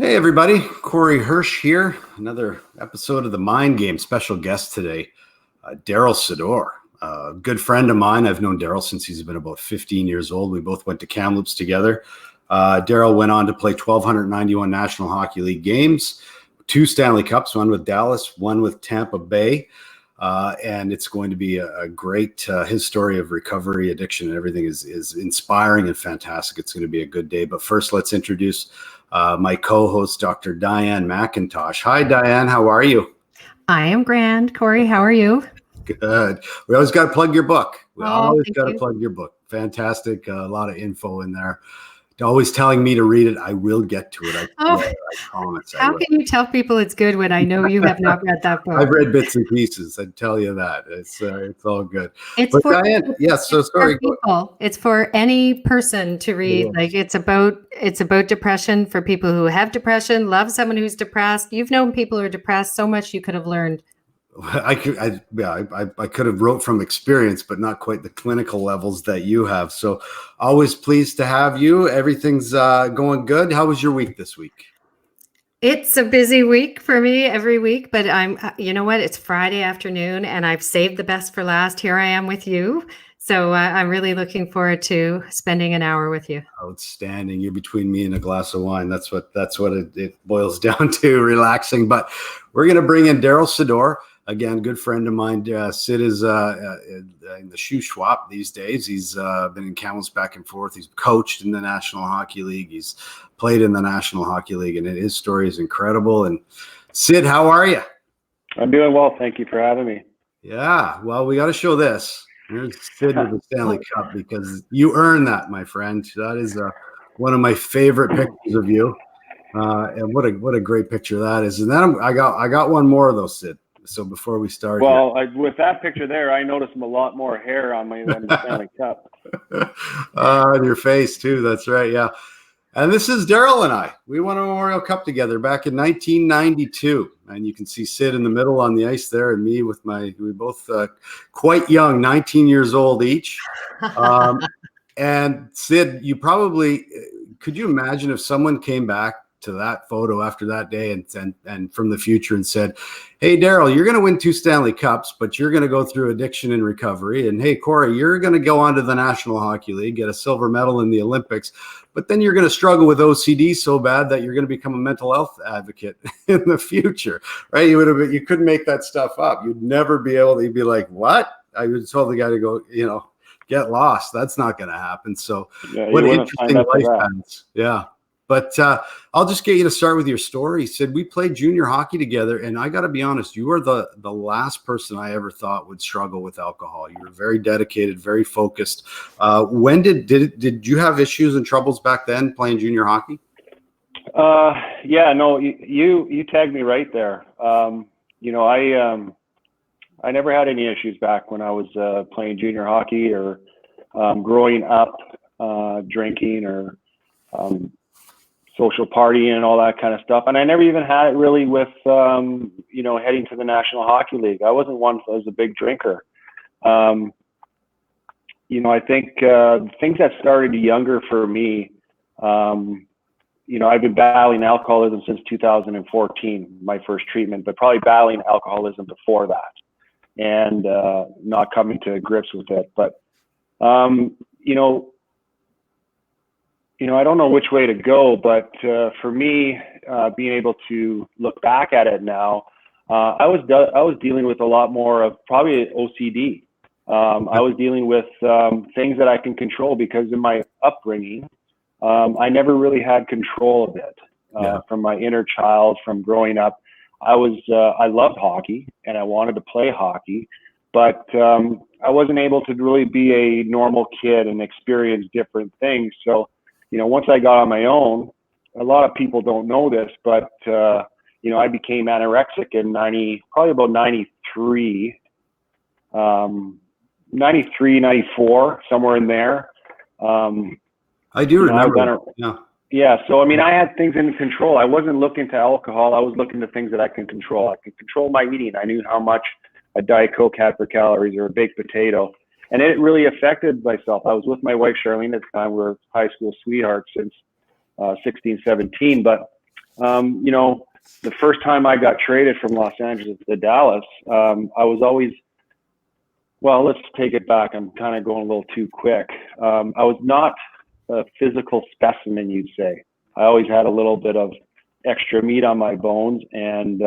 Hey everybody, Corey Hirsch here. Another episode of the Mind Game. Special guest today, Darryl Sydor, a good friend of mine. I've known Darryl since he's been about 15 years old. We both went to Kamloops together. Darryl went on to play 1,291 National Hockey League games, 2 Stanley Cups, one with Dallas, one with Tampa Bay. And it's going to be a great, his story of recovery, addiction, and everything is inspiring and fantastic. It's going to be a good day. But first, let's introduce my co-host, Dr. Diane McIntosh. Hi, Diane. How are you? I am grand. Corey, how are you? Good. We always got to plug your book. We always got to you. plug your book. Fantastic. A lot of info in there. Always telling me to read it. I will get to it. I promise. How can you tell people it's good when I know you have not read that book? I've read bits and pieces. I tell you that it's all good. It's but for Diane, yes. So sorry. For people. It's for any person to read. Yeah. Like it's about depression for people who have depression. Love someone who's depressed. You've known people who are depressed. So much you could have learned. I could have wrote from experience, but not quite the clinical levels that you have. So always pleased to have you. Everything's going good. How was your week this week? It's a busy week for me every week, but you know what? It's Friday afternoon and I've saved the best for last. Here I am with you. So I'm really looking forward to spending an hour with you. Outstanding. You're between me and a glass of wine. That's what it boils down to, relaxing. But we're going to bring in Darryl Sydor. Again, good friend of mine. Sid is in the shoe swap these days. He's been in Kamloops back and forth. He's coached in the National Hockey League. He's played in the National Hockey League, and his story is incredible. And Sid, how are you? I'm doing well. Thank you for having me. Yeah, well, we got to show this. Here's Sid with the Stanley Cup because you earned that, my friend. That is one of my favorite pictures of you, and what a great picture that is. And then I got one more of those, Sid. So before we start, well, with that picture there, I noticed a lot more hair on my Stanley Cup. On your face too. That's right. Yeah. And this is Darryl and I. We won a Memorial Cup together back in 1992, and you can see Sid in the middle on the ice there, and me with we both quite young, 19 years old each. And Sid, could you imagine if someone came back to that photo after that day and from the future and said, hey, Darryl, you're going to win 2 Stanley Cups, but you're going to go through addiction and recovery. And hey, Corey, you're going to go on to the National Hockey League, get a silver medal in the Olympics, but then you're going to struggle with OCD so bad that you're going to become a mental health advocate in the future, right? You couldn't make that stuff up. You'd never be able to. You'd be like, what? I would tell the guy to go, get lost. That's not going to happen. So what interesting life paths. Yeah. But I'll just get you to start with your story. Sid, we played junior hockey together, and I got to be honest, you are the last person I ever thought would struggle with alcohol. You were very dedicated, very focused. When did you have issues and troubles back then playing junior hockey? Yeah, no, you tagged me right there. I never had any issues back when I was playing junior hockey or growing up drinking or social partying and all that kind of stuff. And I never even had it really with, heading to the National Hockey League. I wasn't one that was a big drinker. I think things that started younger for me, I've been battling alcoholism since 2014, my first treatment, but probably battling alcoholism before that and not coming to grips with it. But, I don't know which way to go, but for me, being able to look back at it now, I was dealing with a lot more of probably OCD. I was dealing with things that I can control because in my upbringing, I never really had control of it from my inner child, from growing up. I loved hockey and I wanted to play hockey, but I wasn't able to really be a normal kid and experience different things. So, once I got on my own, a lot of people don't know this, but, I became anorexic in probably about 93, 94, somewhere in there. I do remember. Yeah. So, I had things in control. I wasn't looking to alcohol. I was looking to things that I can control. I could control my eating. I knew how much a Diet Coke had for calories or a baked potato. And it really affected myself. I was with my wife, Charlene, at the time. We were high school sweethearts since 16, 17. But You know, the first time I got traded from Los Angeles to Dallas, I was always, well, let's take it back. I'm kind of going a little too quick. I was not a physical specimen, you'd say. I always had a little bit of extra meat on my bones and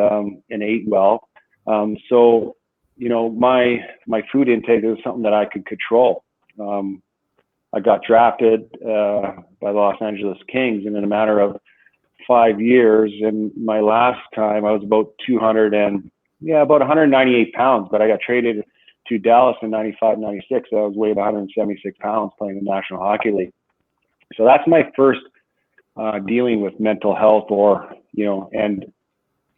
ate well. So, you know, my food intake was something that I could control. I got drafted by the Los Angeles Kings, and in a matter of 5 years, and my last time I was about 198 pounds, but I got traded to Dallas in 95, 96. So I was weighed 176 pounds playing in the National Hockey League. So that's my first dealing with mental health, or, you know, and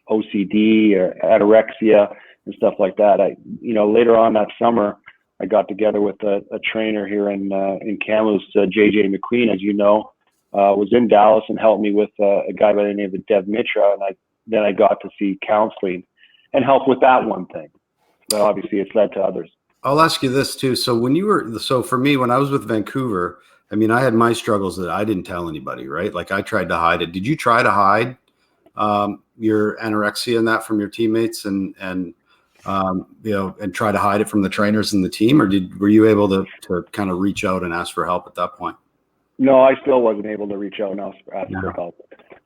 OCD or anorexia and stuff like that. You know, later on that summer, I got together with a trainer here in Kamloops, JJ McQueen, as you know, was in Dallas and helped me with a guy by the name of Dev Mitra. And then I got to see counseling and help with that one thing. So obviously it's led to others. I'll ask you this too. So for me, when I was with Vancouver, I mean, I had my struggles that I didn't tell anybody, right? Like I tried to hide it. Did you try to hide your anorexia and that from your teammates and you know, and try to hide it from the trainers and the team, or were you able to kind of reach out and ask for help at that point? No, I still wasn't able to reach out and ask for help.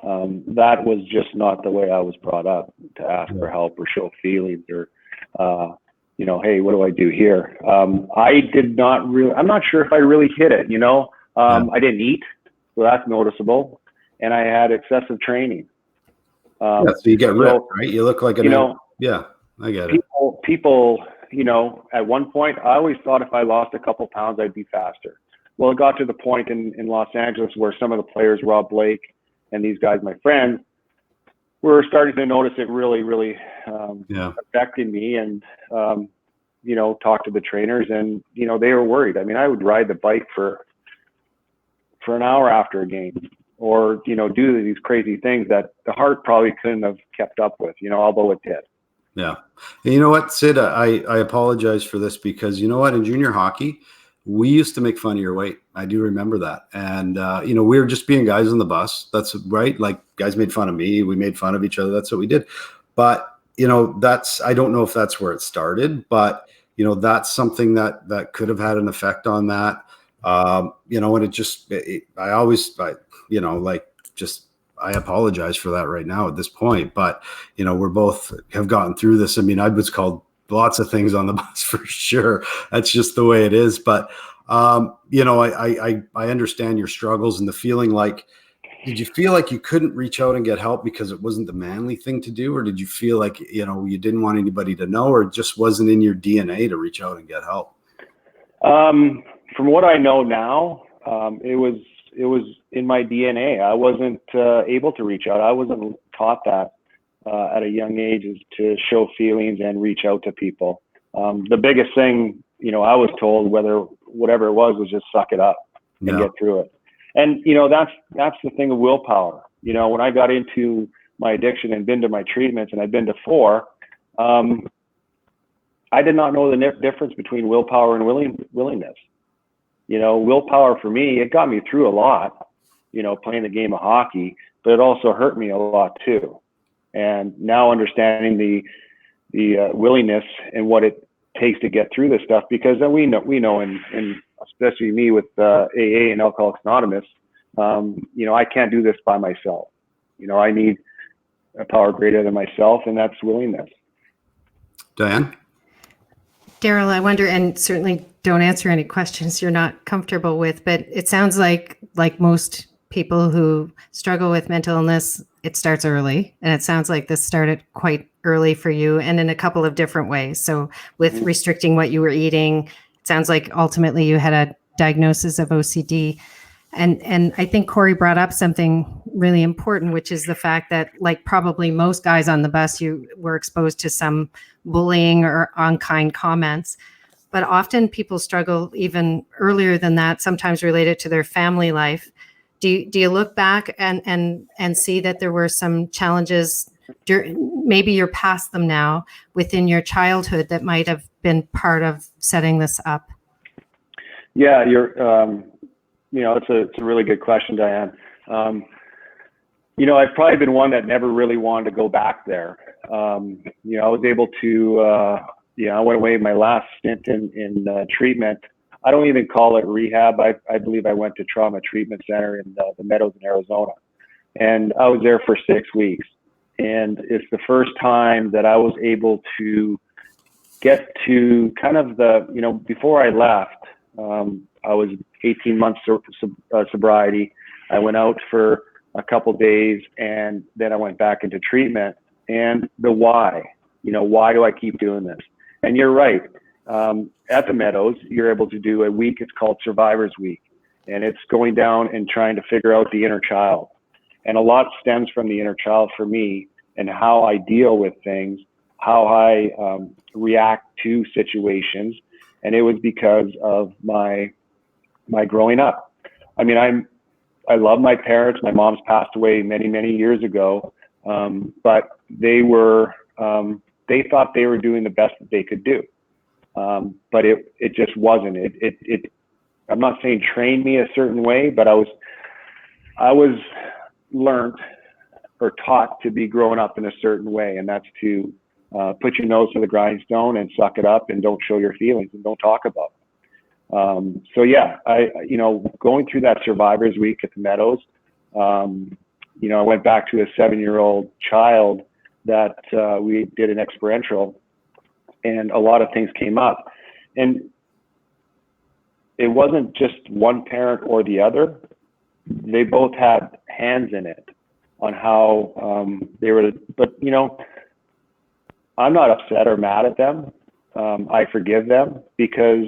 That was just not the way I was brought up, to ask for help or show feelings or, you know, hey, what do I do here? I did not really, I'm not sure if I really hit it, you know. I didn't eat, so that's noticeable. And I had excessive training. So you get ripped, right? You look like you know, yeah, I get it. People, you know, at one point, I always thought if I lost a couple pounds, I'd be faster. Well, it got to the point in Los Angeles where some of the players, Rob Blake and these guys, my friends, were starting to notice it really, really affecting me, and, you know, talk to the trainers, and, you know, they were worried. I mean, I would ride the bike for an hour after a game, or, you know, do these crazy things that the heart probably couldn't have kept up with, you know, although it did. Yeah. And you know what, Sid, I apologize for this, because you know what, in junior hockey, we used to make fun of your weight. I do remember that. And, you know, we were just being guys on the bus. That's right. Like, guys made fun of me. We made fun of each other. That's what we did. But, you know, I don't know if that's where it started, but, you know, that's something that could have had an effect on that. You know, and I apologize for that right now at this point, but, you know, we're both have gotten through this. I mean, I was called lots of things on the bus for sure. That's just the way it is. But, you know, I understand your struggles and the feeling like, did you feel like you couldn't reach out and get help because it wasn't the manly thing to do? Or did you feel like, you know, you didn't want anybody to know, or it just wasn't in your DNA to reach out and get help? From what I know now, it was in my DNA. I wasn't able to reach out. I wasn't taught that at a young age, is to show feelings and reach out to people. The biggest thing, you know, I was told, whatever it was just suck it up and get through it. And, you know, that's the thing of willpower. You know, when I got into my addiction and been to my treatments, and I've been to 4, I did not know the difference between willpower and willingness. You know, willpower for me, it got me through a lot, you know, playing the game of hockey, but it also hurt me a lot too. And now understanding the willingness and what it takes to get through this stuff, because we know, and especially me with AA and Alcoholics Anonymous, you know, I can't do this by myself. You know, I need a power greater than myself, and that's willingness. Diane? Darryl, I wonder, and certainly don't answer any questions you're not comfortable with, but it sounds like most people who struggle with mental illness, it starts early. And it sounds like this started quite early for you, and in a couple of different ways. So with restricting what you were eating, it sounds like ultimately you had a diagnosis of OCD. And I think Corey brought up something really important, which is the fact that, like probably most guys on the bus, you were exposed to some bullying or unkind comments. But often people struggle even earlier than that, sometimes related to their family life. Do you look back and see that there were some challenges, maybe you're past them now, within your childhood that might have been part of setting this up? Yeah, you know, it's a really good question, Diane. I've probably been one that never really wanted to go back there. I was able to, I went away my last stint in treatment. I don't even call it rehab. I believe I went to trauma treatment center in the Meadows in Arizona. And I was there for 6 weeks. And it's the first time that I was able to get to kind of before I left, I was 18 months sobriety. I went out for a couple days and then I went back into treatment. And the why, why do I keep doing this? And you're right. At the Meadows, you're able to do a week. It's called Survivor's Week. And it's going down and trying to figure out the inner child. And a lot stems from the inner child for me and how I deal with things, how I react to situations. And it was because of my growing up. I mean, I love my parents. My mom's passed away many, many years ago. But they thought they were doing the best that they could do. But it just wasn't. I'm not saying trained me a certain way, but I was learned or taught to be growing up in a certain way, and that's to put your nose to the grindstone and suck it up and don't show your feelings and don't talk about it. So yeah, going through that Survivor's Week at the Meadows, I went back to a 7-year-old child that we did an experiential, and a lot of things came up. And it wasn't just one parent or the other. They both had hands in it on how they were, but I'm not upset or mad at them. I forgive them because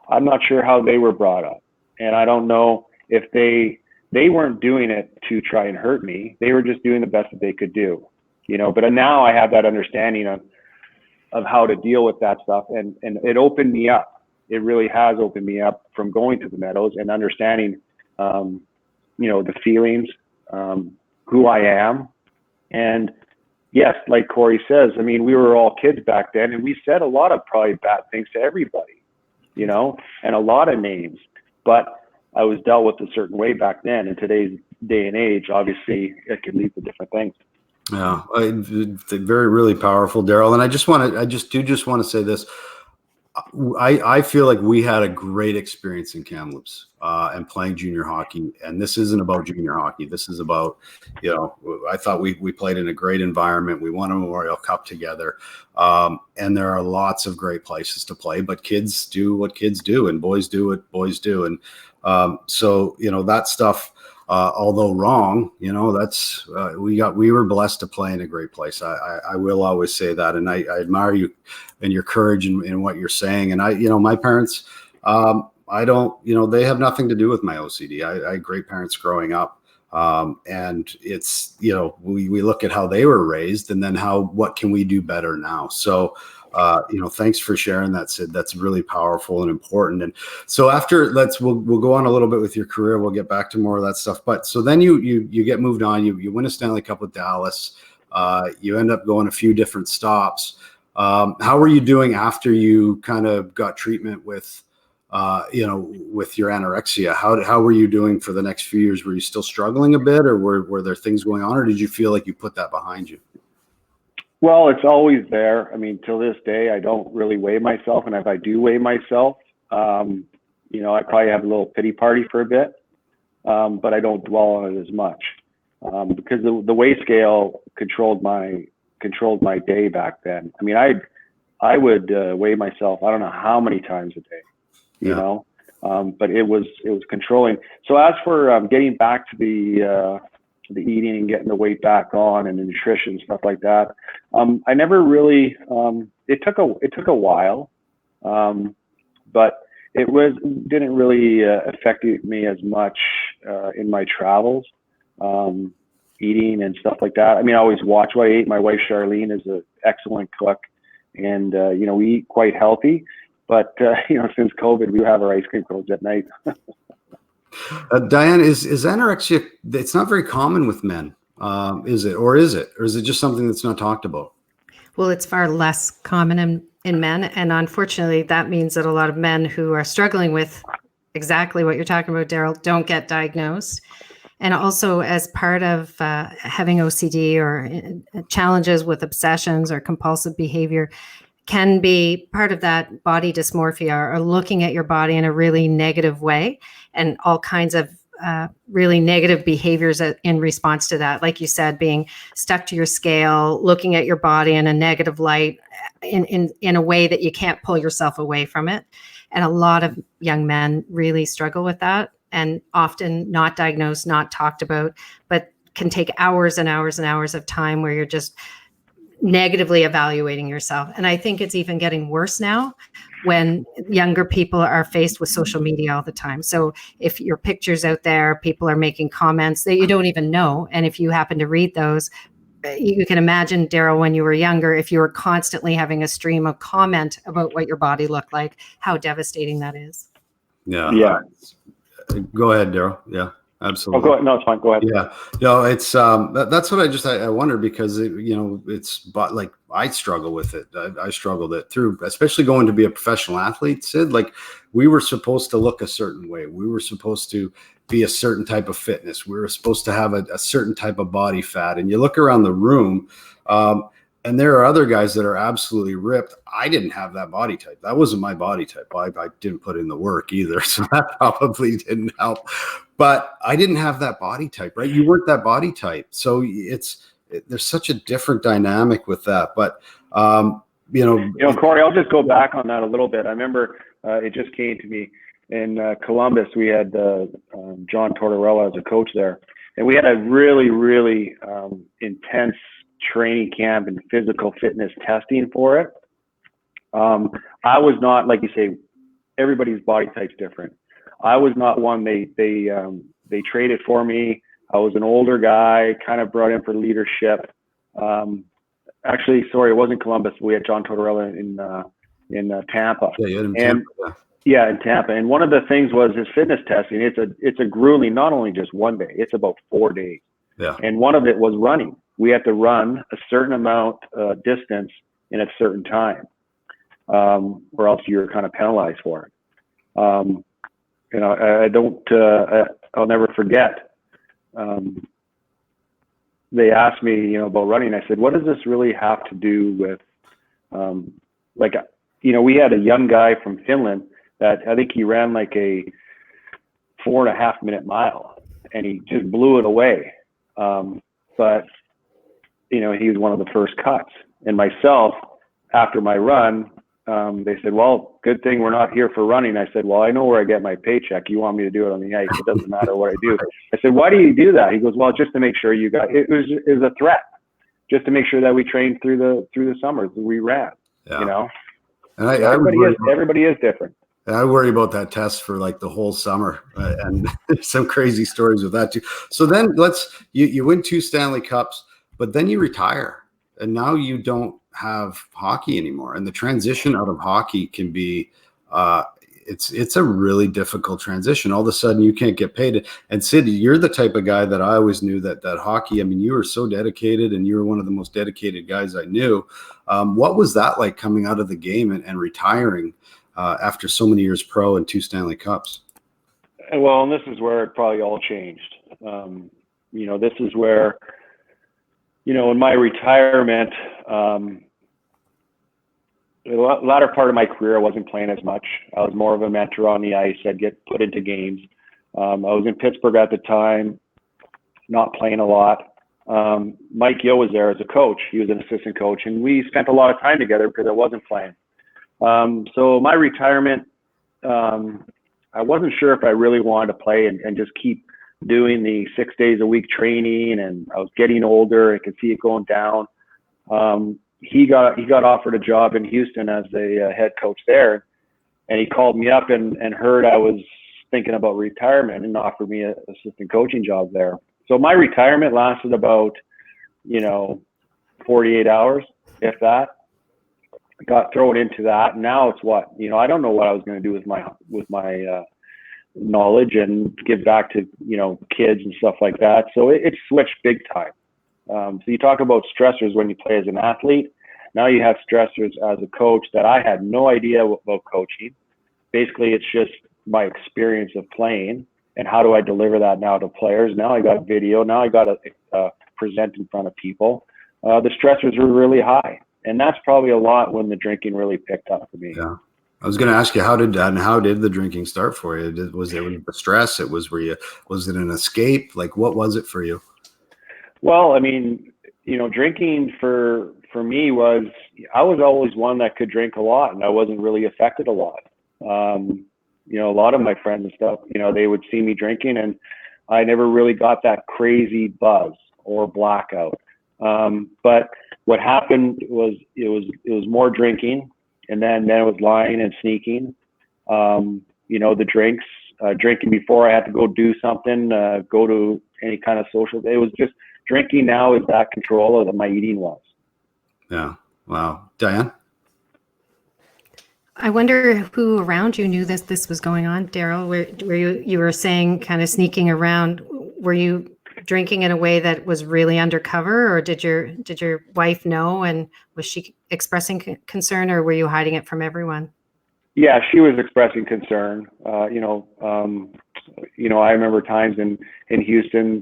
I'm not sure how they were brought up. And I don't know if they weren't doing it to try and hurt me. They were just doing the best that they could do, but now I have that understanding of how to deal with that stuff. And it opened me up. It really has opened me up from going to the Meadows and understanding, the feelings, who I am. And yes, like Corey says, I mean, we were all kids back then and we said a lot of probably bad things to everybody, and a lot of names, but I was dealt with a certain way back then. In today's day and age, obviously it can lead to different things. Yeah, really powerful, Darryl. And I just want to say this. I feel like we had a great experience in Kamloops and playing junior hockey. And this isn't about junior hockey. This is about, I thought we played in a great environment. We won a Memorial Cup together. And there are lots of great places to play, but kids do what kids do and boys do what boys do. And so, that stuff, although wrong, that's we were blessed to play in a great place. I will always say that, and I admire you and your courage in what you're saying. And my parents, I don't, they have nothing to do with my OCD. I had great parents growing up, and it's we look at how they were raised, and then what can we do better now? So. Thanks for sharing that, Sid. That's really powerful and important. And so after we'll go on a little bit with your career. We'll get back to more of that stuff. But so then you get moved on. You win a Stanley Cup with Dallas. You end up going a few different stops. How were you doing after you kind of got treatment with your anorexia? How were you doing for the next few years? Were you still struggling a bit, or were there things going on, or did you feel like you put that behind you? Well, it's always there. I mean, till this day, I don't really weigh myself. And if I do weigh myself, I probably have a little pity party for a bit, but I don't dwell on it as much because the weigh scale controlled my day back then. I mean, I would weigh myself, I don't know how many times a day, but it was controlling. So as for getting back to the eating and getting the weight back on and the nutrition, stuff like that. I never really, it took a while, but it didn't really affect me as much in my travels, eating and stuff like that. I mean, I always watch what I ate. My wife, Charlene, is an excellent cook, and, we eat quite healthy, but, since COVID, we have our ice cream cones at night. Diane, is anorexia? It's not very common with men, is it? Or is it just something that's not talked about? Well, it's far less common in men, and unfortunately, that means that a lot of men who are struggling with exactly what you're talking about, Darryl, don't get diagnosed. And also as part of having OCD or challenges with obsessions or compulsive behavior can be part of that body dysmorphia, or looking at your body in a really negative way, and all kinds of really negative behaviors in response to that. Like you said, being stuck to your scale, looking at your body in a negative light, in a way that you can't pull yourself away from it. And a lot of young men really struggle with that, and often not diagnosed, not talked about, but can take hours and hours and hours of time where you're just negatively evaluating yourself. And I think it's even getting worse now when younger people are faced with social media all the time. So if your picture's out there, people are making comments that you don't even know. And if you happen to read those, you can imagine, Darryl, when you were younger, if you were constantly having a stream of comment about what your body looked like, how devastating that is. Yeah. Yeah. Go ahead, Darryl. Yeah. Absolutely. Oh, go ahead. No, it's fine. Go ahead. Yeah, no, it's that's what I wonder, because it's like I struggle with it. I struggled it through, especially going to be a professional athlete, Sid. Like, we were supposed to look a certain way. We were supposed to be a certain type of fitness. We were supposed to have a certain type of body fat. And you look around the room, and there are other guys that are absolutely ripped. I didn't have that body type. That wasn't my body type. I didn't put in the work either, so that probably didn't help. But I didn't have that body type, right? You weren't that body type. So there's such a different dynamic with that. But, Corey, I'll just go back on that a little bit. I remember it just came to me in Columbus. We had John Tortorella as a coach there. And we had a really, really intense training camp and physical fitness testing for it. I was not, like you say, everybody's body type's different. I was not one. They traded for me. I was an older guy, kind of brought in for leadership. Actually, sorry, it wasn't Columbus. We had John Tortorella in Tampa. Yeah, in Tampa. And one of the things was his fitness testing. It's a grueling, not only just one day. It's about 4 days. Yeah. And one of it was running. We had to run a certain amount distance in a certain time, or else you're kind of penalized for it. I'll never forget. They asked me, about running. I said, what does this really have to do with, we had a young guy from Finland that I think he ran like a 4.5 minute mile, and he just blew it away. But he was one of the first cuts. And myself, after my run, they said, well, good thing we're not here for running. I said, well, I know where I get my paycheck. You want me to do it on the ice. It doesn't matter what I do. I said, why do you do that? He goes, well, just to make sure it was a threat, just to make sure that we trained through the summers that we ran, And everybody is different. I worry about that test for like the whole summer, and some crazy stories with that too. So then you win 2 Stanley Cups, but then you retire, and now you don't have hockey anymore. And the transition out of hockey can be, it's a really difficult transition. All of a sudden you can't get paid. And Sid, you're the type of guy that I always knew that hockey, I mean, you were so dedicated, and you were one of the most dedicated guys I knew. What was that like, coming out of the game and retiring after so many years pro and 2 Stanley Cups? Well, and this is where it probably all changed. This is where, in my retirement, the latter part of my career, I wasn't playing as much. I was more of a mentor on the ice. I'd get put into games. I was in Pittsburgh at the time, not playing a lot. Mike Yo was there as a coach. He was an assistant coach, and we spent a lot of time together because I wasn't playing. So my retirement, I wasn't sure if I really wanted to play and just keep doing the 6 days a week training, and I was getting older. I could see it going down. He got offered a job in Houston as a head coach there, and he called me up and heard I was thinking about retirement and offered me an assistant coaching job there. So my retirement lasted about, 48 hours, if that. I got thrown into that. And now it's what, I don't know what I was going to do with my knowledge and give back to, kids and stuff like that. So it switched big time. So you talk about stressors when you play as an athlete. Now you have stressors as a coach that I had no idea about coaching. Basically, it's just my experience of playing and how do I deliver that now to players? Now I got video. Now I got to present in front of people. The stressors were really high, and that's probably a lot when the drinking really picked up for me. Yeah. I was going to ask you, how did the drinking start for you? Was it the stress? Was it an escape? Like, what was it for you? Well, I mean, drinking for me I was always one that could drink a lot, and I wasn't really affected a lot. A lot of my friends and stuff, they would see me drinking, and I never really got that crazy buzz or blackout. But what happened was it was more drinking, and then it was lying and sneaking. The drinks, drinking before I had to go do something, go to any kind of social. It was just drinking now is that control of my eating was. Yeah. Wow. Diane? I wonder who around you knew this was going on, Darryl. Were you were saying kind of sneaking around? Were you drinking in a way that was really undercover, or did your wife know, and was she expressing concern, or were you hiding it from everyone? Yeah, she was expressing concern. I remember times in Houston,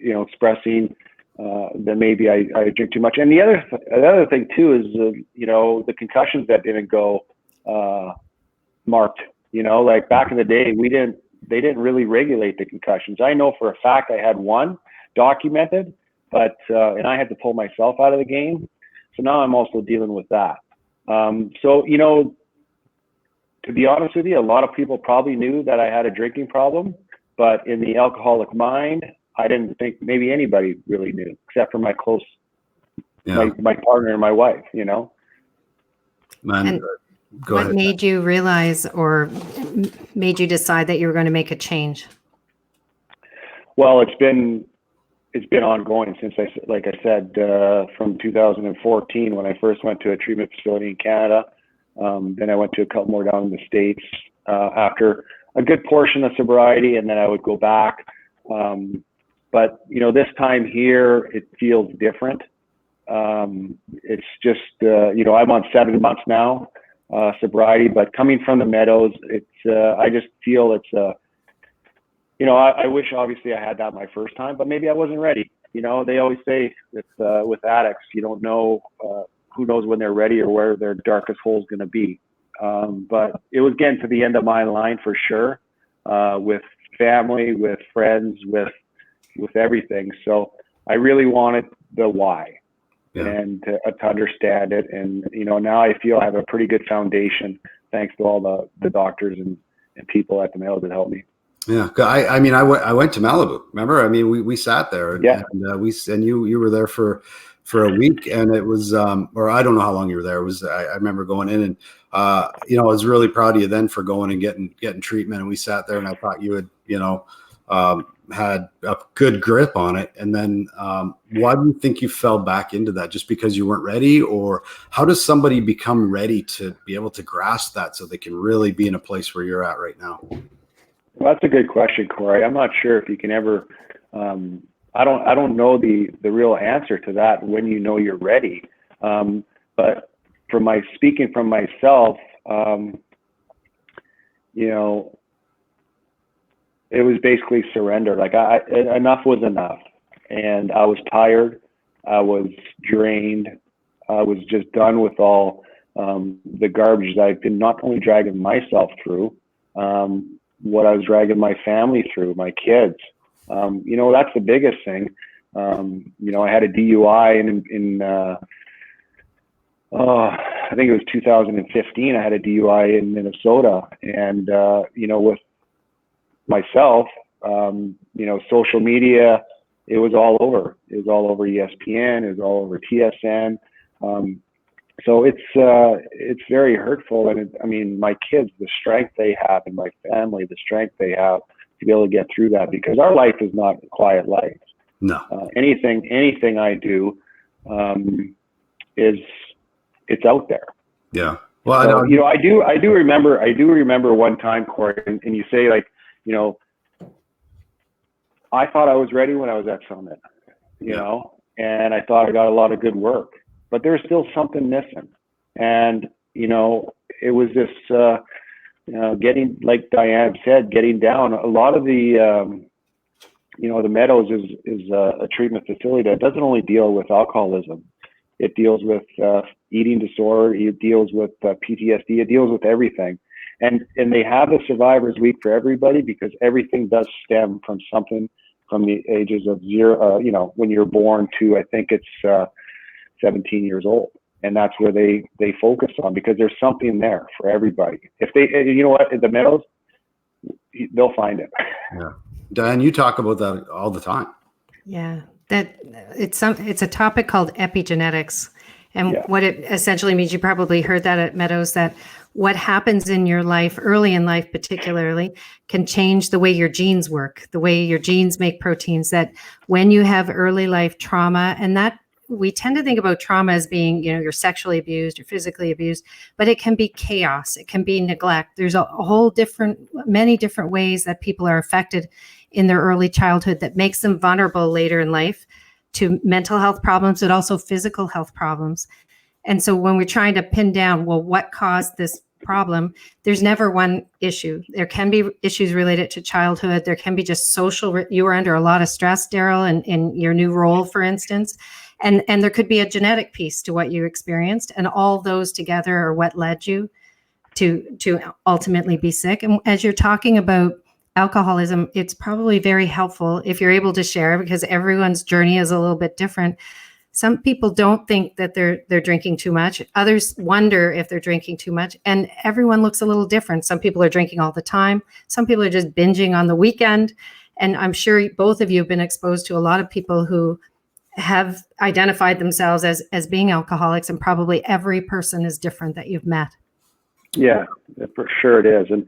expressing that maybe I drink too much. And the other thing too is the concussions that didn't go marked. Like back in the day, they didn't really regulate the concussions. I know for a fact I had one documented, but and I had to pull myself out of the game. So now I'm also dealing with that. To be honest with you, a lot of people probably knew that I had a drinking problem, but in the alcoholic mind, I didn't think maybe anybody really knew, except for my close, my partner and my wife. And go ahead. What made you realize, or made you decide that you were going to make a change? Well, it's been ongoing since like I said, from 2014 when I first went to a treatment facility in Canada. Then I went to a couple more down in the States after a good portion of sobriety, and then I would go back. But this time here, it feels different. It's just I'm on 7 months now sobriety, but coming from the Meadows, it's I just feel it's I wish obviously I had that my first time, but maybe I wasn't ready. They always say with addicts, you don't know. Who knows when they're ready or where their darkest hole is going to be. But it was getting to the end of my line for sure, with family, with friends, with everything. So I really wanted the why and to understand it. And, now I feel I have a pretty good foundation thanks to all the doctors and people at the Mayo that helped me. Yeah. I went to Malibu. Remember? I mean, we sat there and you were there for a week, and it was or I don't know how long you were there. It was I remember going in, and I was really proud of you then for going and getting treatment, and we sat there, and I thought you had had a good grip on it. And then why do you think you fell back into that? Just because you weren't ready? Or how does somebody become ready to be able to grasp that so they can really be in a place where you're at right now? Well, that's a good question, Corey. I'm not sure if you can ever I don't know the real answer to that when you're ready. But speaking from myself, it was basically surrender. Like enough was enough, and I was tired. I was drained. I was just done with all the garbage that I've been not only dragging myself through, what I was dragging my family through, my kids. That's the biggest thing. I had a DUI in I think it was 2015. I had a DUI in Minnesota, and with myself, social media, it was all over. It was all over ESPN. It was all over TSN. So it's very hurtful, and my kids, the strength they have, and my family, the strength they have to be able to get through that, because our life is not a quiet life. No. Anything I do it's out there. Yeah. Well, so, I do remember one time, Corey, and you say, like, I thought I was ready when I was at Summit, and I thought I got a lot of good work, but there was still something missing. And, it was this getting, like Diane said, getting down. A lot of the, the Meadows is a treatment facility that doesn't only deal with alcoholism. It deals with eating disorder. It deals with PTSD. It deals with everything. And they have a Survivors Week for everybody, because everything does stem from something from the ages of 0, when you're born to, I think it's 17 years old. And that's where they focus on, because there's something there for everybody. If they, you know what, at the Meadows, they'll find it. Yeah. Diane, you talk about that all the time. Yeah, that it's a topic called epigenetics. And what it essentially means, you probably heard that at Meadows, that what happens in your life, early in life particularly, can change the way your genes work, the way your genes make proteins, that when you have early life trauma, and that we tend to think about trauma as being, you're sexually abused or physically abused, but it can be chaos. It can be neglect. There's a whole many different ways that people are affected in their early childhood that makes them vulnerable later in life to mental health problems, but also physical health problems. And so when we're trying to pin down, well, what caused this problem, there's never one issue. There can be issues related to childhood. There can be just social. You were under a lot of stress, Darryl, in your new role, for instance. And there could be a genetic piece to what you experienced. And all those together are what led you to ultimately be sick. And as you're talking about alcoholism, it's probably very helpful if you're able to share, because everyone's journey is a little bit different. Some people don't think that they're drinking too much. Others wonder if they're drinking too much. And everyone looks a little different. Some people are drinking all the time. Some people are just binging on the weekend. And I'm sure both of you have been exposed to a lot of people who have identified themselves as being alcoholics, and probably every person is different that you've met. Yeah, for sure it is. And,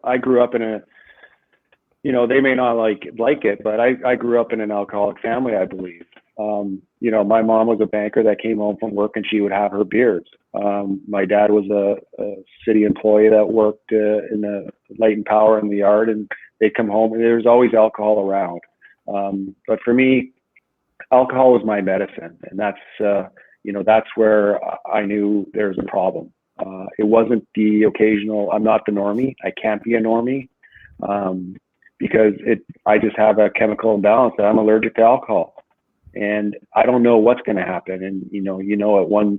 I grew up in a, they may not like it, but I grew up in an alcoholic family, I believe. My mom was a banker that came home from work and she would have her beers. My dad was a city employee that worked in the light and power in the yard, and they'd come home and there was always alcohol around. But for me, alcohol was my medicine, and that's where I knew there was a problem. It wasn't the occasional, I'm not the normie. I can't be a normie, because I just have a chemical imbalance that I'm allergic to alcohol, and I don't know what's going to happen. And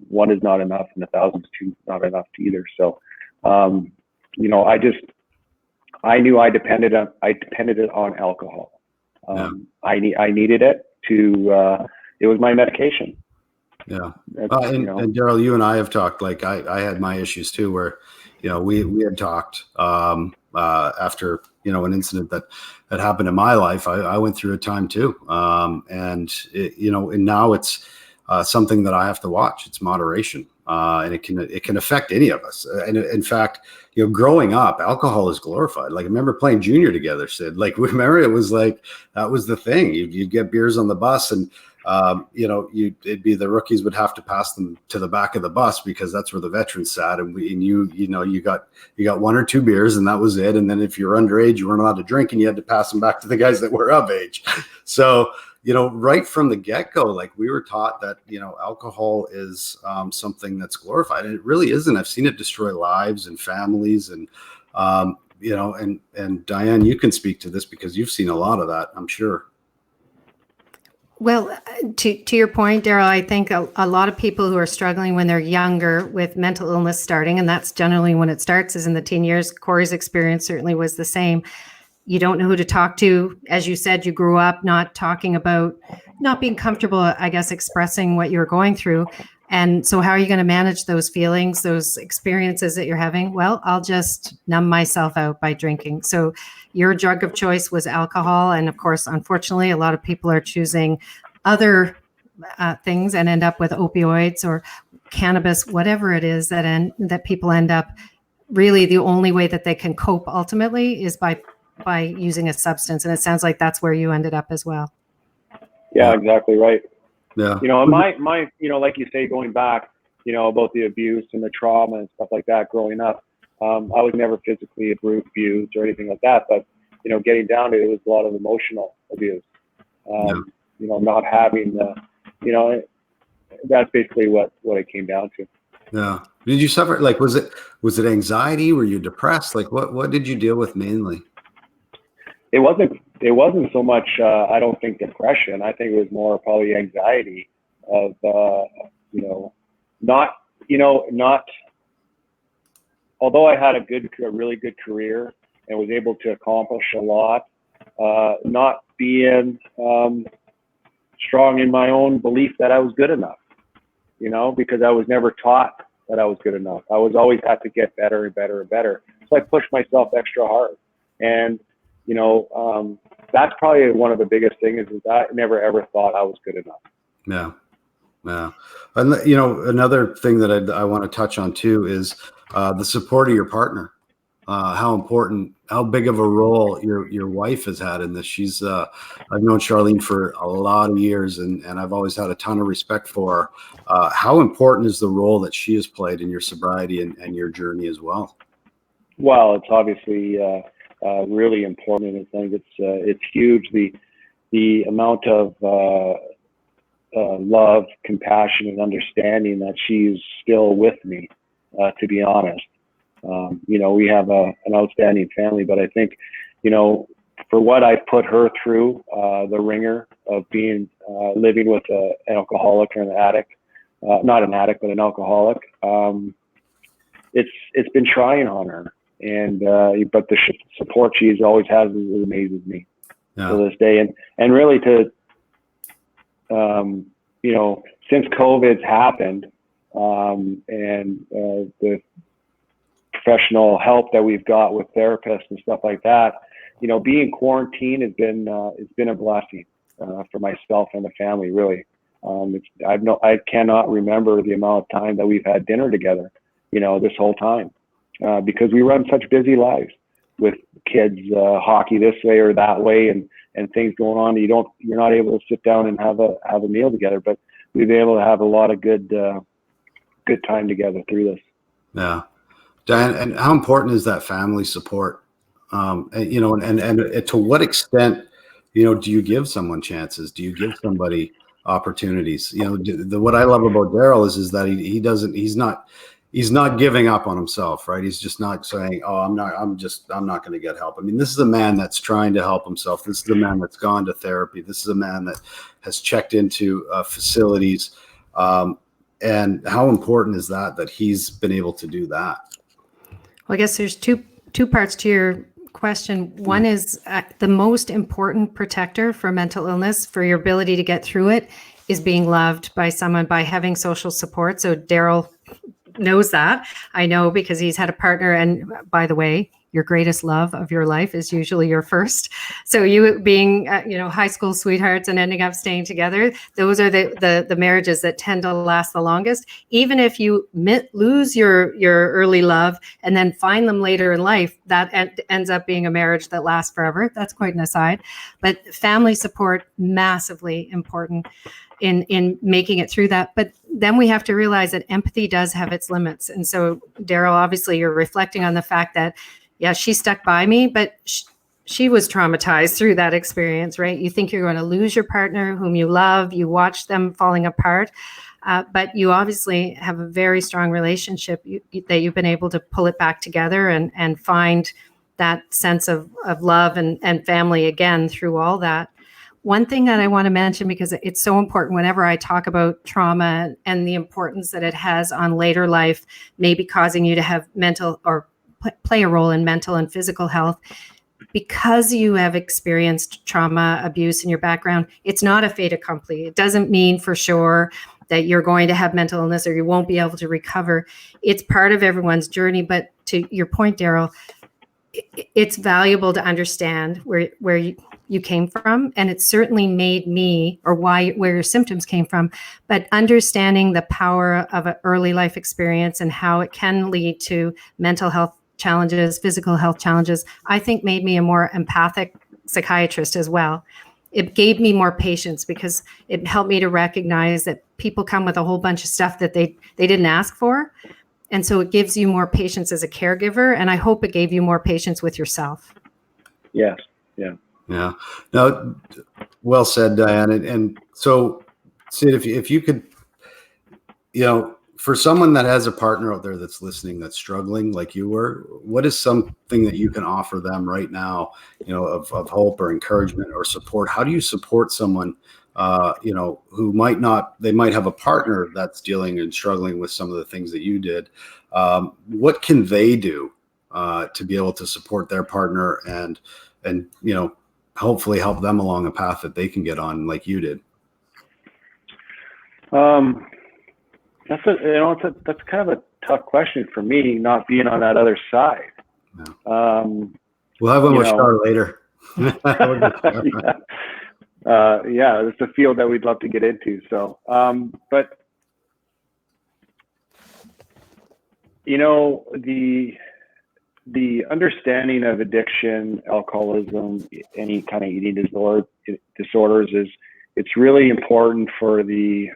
one is not enough, and 1,000 is not enough either. So, I knew I depended on alcohol. I needed it to. It was my medication. Yeah. And Darryl, you and I have talked, like I had my issues too, where, we had talked after, an incident that happened in my life. I went through a time too. And now it's something that I have to watch. It's moderation. And it can affect any of us. And in fact, growing up, alcohol is glorified. Like, I remember playing junior together, Sid. Like, remember, it was like, that was the thing. You'd get beers on the bus, and it'd be the rookies would have to pass them to the back of the bus, because that's where the veterans sat. And you got 1 or 2 beers, and that was it. And then if you're underage, you weren't allowed to drink, and you had to pass them back to the guys that were of age. So, right from the get-go, like, we were taught that, alcohol is something that's glorified, and it really isn't. I've seen it destroy lives and families, and, and Diane, you can speak to this because you've seen a lot of that, I'm sure. Well, to your point, Darryl, I think a lot of people who are struggling when they're younger with mental illness starting, and that's generally when it starts, is in the teen years. Corey's experience certainly was the same. You don't know who to talk to. As you said, you grew up not being comfortable, I guess, expressing what you're going through. And so how are you going to manage those feelings, those experiences that you're having? Well, I'll just numb myself out by drinking. So your drug of choice was alcohol. And of course, unfortunately, a lot of people are choosing other things and end up with opioids or cannabis, whatever it is that people end up. Really, the only way that they can cope ultimately is by using a substance. And it sounds like that's where you ended up as well. Yeah, exactly right. Yeah. And my, like you say, going back, about the abuse and the trauma and stuff like that growing up, I was never physically abused or anything like that, but, getting down to it was a lot of emotional abuse, not having the, that's basically what it came down to. Yeah. Did you suffer, like, was it anxiety? Were you depressed? Like, what did you deal with mainly? It wasn't so much, I don't think, depression. I think it was more probably anxiety of, not, although I had a really good career and was able to accomplish a lot, not being strong in my own belief that I was good enough, because I was never taught that I was good enough. I was always had to get better and better and better. So I pushed myself extra hard. And, that's probably one of the biggest things is I never ever thought I was good enough. Yeah. Yeah. And, another thing that I want to touch on too is the support of your partner. How big of a role your wife has had in this. She's, I've known Charlene for a lot of years, and I've always had a ton of respect for her. How important is the role that she has played in your sobriety and your journey as well? Well, it's obviously really important. I think it's huge. The amount of love, compassion, and understanding that she's still with me, to be honest. We have an outstanding family, but I think, for what I put her through, the ringer of being, living with an alcoholic or an addict, not an addict, but an alcoholic, it's been trying on her. And, but the support she's always has amazes me to this day. And really since COVID's happened, and the professional help that we've got with therapists and stuff like that, being quarantined has been a blessing for myself and the family, really. I cannot remember the amount of time that we've had dinner together, this whole time, because we run such busy lives with kids, hockey this way or that way, and things going on. You're not able to sit down and have a meal together, but we've been able to have a lot of good time together through this. Yeah. Diane, and how important is that family support? And to what extent, do you give someone chances? Do you give somebody opportunities? What I love about Darryl is that he's not giving up on himself, right? He's just not saying, oh, I'm not going to get help. I mean, this is a man that's trying to help himself. This is a man that's gone to therapy. This is a man that has checked into facilities. And how important is that he's been able to do that? Well, I guess there's two parts to your question. One is the most important protector for mental illness, for your ability to get through it, is being loved by someone, by having social support. So Darryl knows that. I know, because he's had a partner. And by the way, your greatest love of your life is usually your first. So you being, high school sweethearts and ending up staying together, those are the marriages that tend to last the longest. Even if you lose your early love and then find them later in life, that ends up being a marriage that lasts forever. That's quite an aside. But family support, massively important in making it through that. But then we have to realize that empathy does have its limits. And so, Darryl, obviously you're reflecting on the fact that, yeah, she stuck by me, but she was traumatized through that experience, right? You think you're going to lose your partner whom you love, you watch them falling apart, but you obviously have a very strong relationship that you've been able to pull it back together and find that sense of love and family again through all that. One thing that I want to mention, because it's so important whenever I talk about trauma and the importance that it has on later life, maybe causing you to have mental or play a role in mental and physical health, because you have experienced trauma, abuse in your background, it's not a fait accompli. It doesn't mean for sure that you're going to have mental illness or you won't be able to recover. It's part of everyone's journey. But to your point, Darryl, it's valuable to understand where you came from, and it certainly made me, or where your symptoms came from, but understanding the power of an early life experience and how it can lead to mental health challenges, physical health challenges, I think made me a more empathic psychiatrist as well. It gave me more patience because it helped me to recognize that people come with a whole bunch of stuff that they didn't ask for. And so it gives you more patience as a caregiver. And I hope it gave you more patience with yourself. Yes. Yeah. Yeah. No, well said, Diane. And so, Sid, if you could, for someone that has a partner out there that's listening, that's struggling like you were, what is something that you can offer them right now, of hope or encouragement or support? How do you support someone, who they might have a partner that's dealing and struggling with some of the things that you did? What can they do to be able to support their partner and hopefully help them along a path that they can get on like you did? That's kind of a tough question for me, not being on that other side. Yeah. We'll have one with Char later. Yeah, it's a field that we'd love to get into. So, but the understanding of addiction, alcoholism, any kind of eating disorders it's really important for the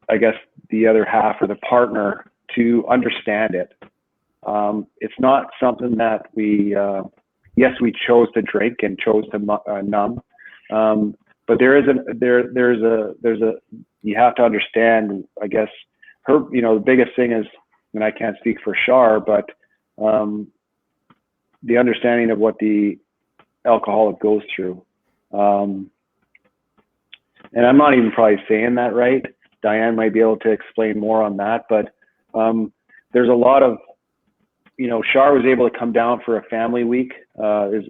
I guess the other half or the partner to understand it. It's not something that we chose to drink and chose to numb, but you have to understand, I guess, the biggest thing is, and I can't speak for Char, but the understanding of what the alcoholic goes through. And I'm not even probably saying that right. Diane might be able to explain more on that, but there's a lot of, Char was able to come down for a family week,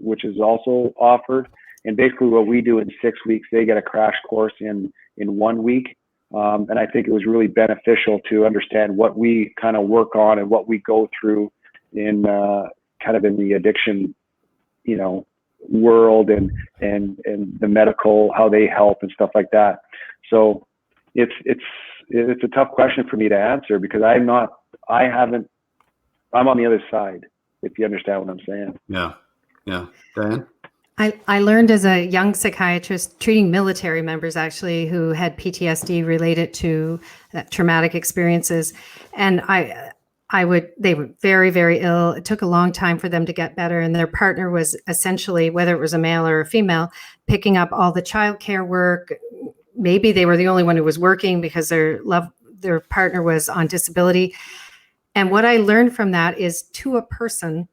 which is also offered. And basically what we do in 6 weeks, they get a crash course in 1 week. And I think it was really beneficial to understand what we kind of work on and what we go through in kind of in the addiction, world and the medical, how they help and stuff like that. So it's a tough question for me to answer because I'm on the other side, if you understand what I'm saying. Yeah. Diane? I learned as a young psychiatrist treating military members actually who had PTSD related to traumatic experiences. And they were very, very ill. It took a long time for them to get better. And their partner was essentially, whether it was a male or a female, picking up all the childcare work. Maybe they were the only one who was working because their partner was on disability. And what I learned from that is, to a person,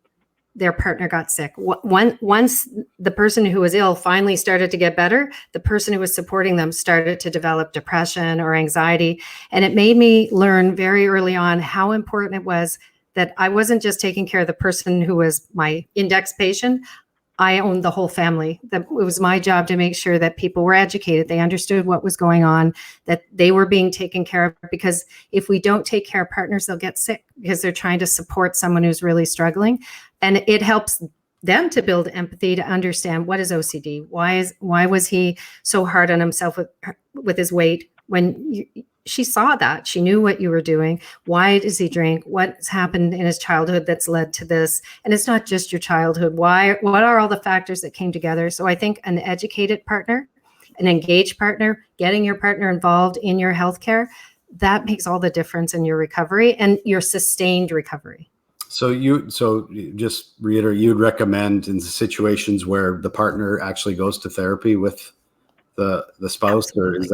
their partner got sick. Once the person who was ill finally started to get better, the person who was supporting them started to develop depression or anxiety. And it made me learn very early on how important it was that I wasn't just taking care of the person who was my index patient. I owned the whole family. That it was my job to make sure that people were educated, they understood what was going on, that they were being taken care of. Because if we don't take care of partners, they'll get sick because they're trying to support someone who's really struggling. And it helps them to build empathy, to understand, what is OCD? Why was he so hard on himself with his weight? When she saw that, she knew what you were doing. Why does he drink? What's happened in his childhood that's led to this? And it's not just your childhood. What are all the factors that came together? So I think an educated partner, an engaged partner, getting your partner involved in your healthcare, that makes all the difference in your recovery and your sustained recovery. So just reiterate, you'd recommend in situations where the partner actually goes to therapy with the spouse? Absolutely. Or is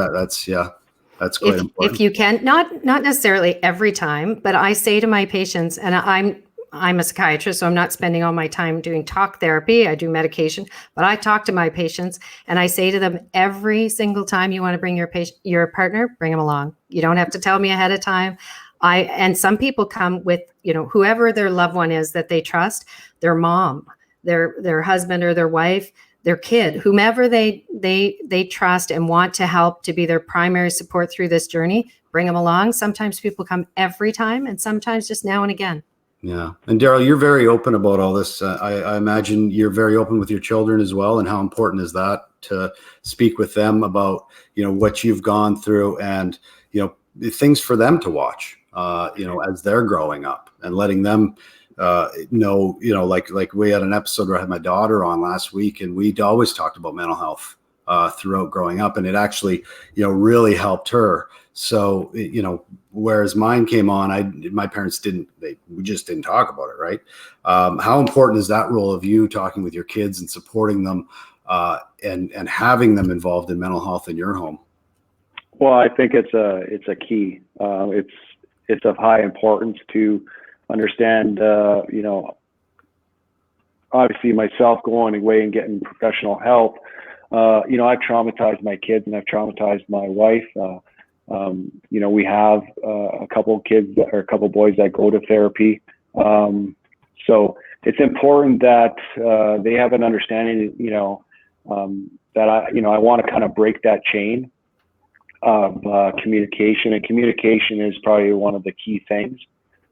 that's quite important. If you can, not necessarily every time, but I say to my patients, and I'm a psychiatrist, so I'm not spending all my time doing talk therapy. I do medication, but I talk to my patients and I say to them, every single time you want to bring your partner, bring them along. You don't have to tell me ahead of time. And some people come with, whoever their loved one is that they trust, their mom, their husband or their wife, their kid, whomever they trust and want to help to be their primary support through this journey, bring them along. Sometimes people come every time and sometimes just now and again. Yeah. And Darryl, you're very open about all this. I imagine you're very open with your children as well. And how important is that to speak with them about, what you've gone through and, things for them to watch, as they're growing up, and letting them know, like we had an episode where I had my daughter on last week, and we'd always talked about mental health throughout growing up, and it actually, really helped her. So, whereas mine came on, my parents we just didn't talk about it. Right. How important is that role of you talking with your kids and supporting them and having them involved in mental health in your home? Well, I think it's a key. It's of high importance to understand. Obviously, myself going away and getting professional help. I've traumatized my kids and I've traumatized my wife. We have a couple of kids or a couple of boys that go to therapy. So it's important that they have an understanding, that I want to kind of break that chain of communication, and communication is probably one of the key things,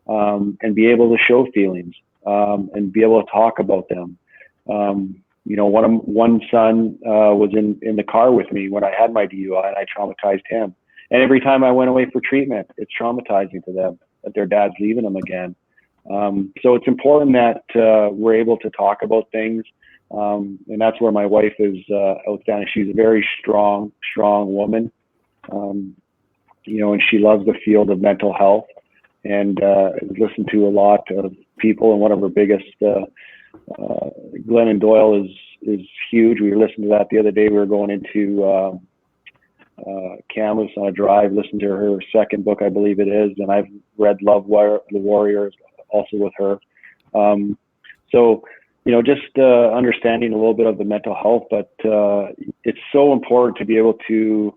and be able to show feelings, and be able to talk about them. One son was in the car with me when I had my DUI, and I traumatized him. And every time I went away for treatment, it's traumatizing to them that their dad's leaving them again. So it's important that we're able to talk about things. And that's where my wife is outstanding. She's a very strong woman. And she loves the field of mental health, and listened to a lot of people. And one of her biggest, Glennon Doyle is huge. We listened to that the other day. We were going into Kamloops on a drive, listened to her second book, I believe it is. And I've read Love the Warrior also with her. So, just understanding a little bit of the mental health, but it's so important to be able to